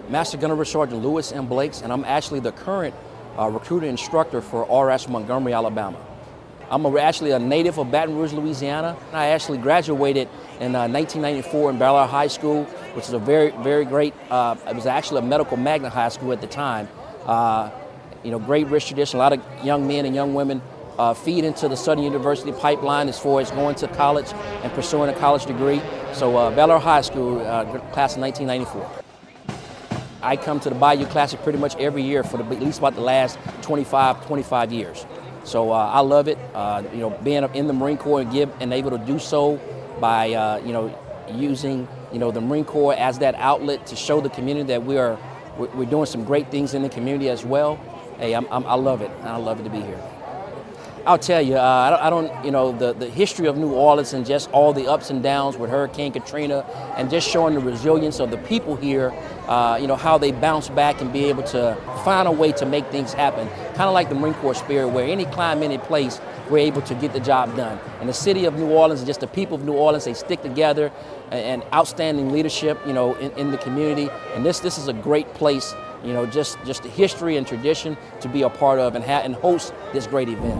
Master Gunnery Sergeant Lewis M. and I'm actually the current recruiting instructor for RS Montgomery, Alabama. I'm actually a native of Baton Rouge, Louisiana. I actually graduated in 1994 in Bayou High School, which is a very great, it was actually a medical magnet high school at the time. Great rich tradition. A lot of young men and young women feed into the Southern University pipeline as far as going to college and pursuing a college degree. So Bayou High School, class of 1994. I come to the Bayou Classic pretty much every year for at least about the last 25 years. So I love it, being in the Marine Corps and able to do so by, using, the Marine Corps as that outlet to show the community that we're doing some great things in the community as well. Hey, I love it. I love it to be here. I'll tell you, the history of New Orleans and just all the ups and downs with Hurricane Katrina and just showing the resilience of the people here, how they bounce back and be able to find a way to make things happen. Kind of like the Marine Corps spirit, where any climate, any place, we're able to get the job done. And the city of New Orleans and just the people of New Orleans, they stick together, and outstanding leadership, in the community. And this is a great place, just the history and tradition to be a part of and host this great event.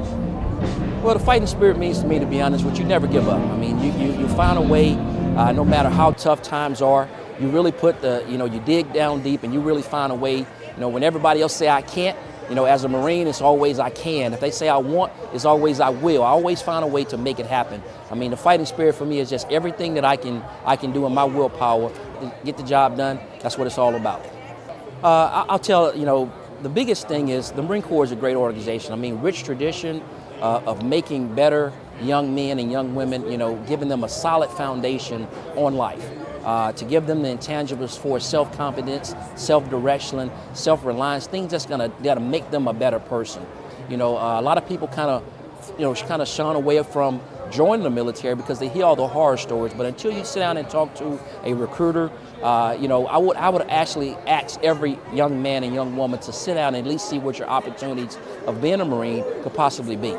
Well, the fighting spirit means to me, to be honest with you, never give up. I mean, you find a way, no matter how tough times are, you really put you dig down deep and you really find a way, when everybody else say I can't, as a Marine, it's always I can. If they say I want, it's always I will. I always find a way to make it happen. I mean, the fighting spirit for me is just everything that I can do in my willpower to get the job done. That's what it's all about. I'll tell, the biggest thing is the Marine Corps is a great organization. I mean, rich tradition of making better young men and young women, giving them a solid foundation on life, to give them the intangibles for self-confidence, self-direction, self-reliance, things that's gonna make them a better person. A lot of people kind of shun away from joining the military because they hear all the horror stories. But until you sit down and talk to a recruiter, I would actually ask every young man and young woman to sit down and at least see what your opportunities of being a Marine could possibly be.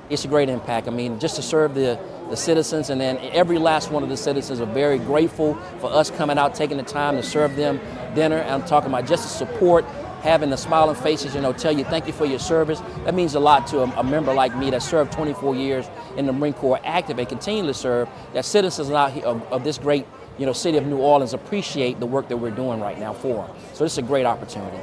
It's a great impact. I mean, just to serve the citizens, and then every last one of the citizens are very grateful for us coming out, taking the time to serve them dinner. And I'm talking about just the support, having the smiling faces, tell you thank you for your service. That means a lot to a member like me that served 24 years in the Marine Corps, active and continue to serve, that citizens out here of this great city of New Orleans appreciate the work that we're doing right now for them. So this is a great opportunity.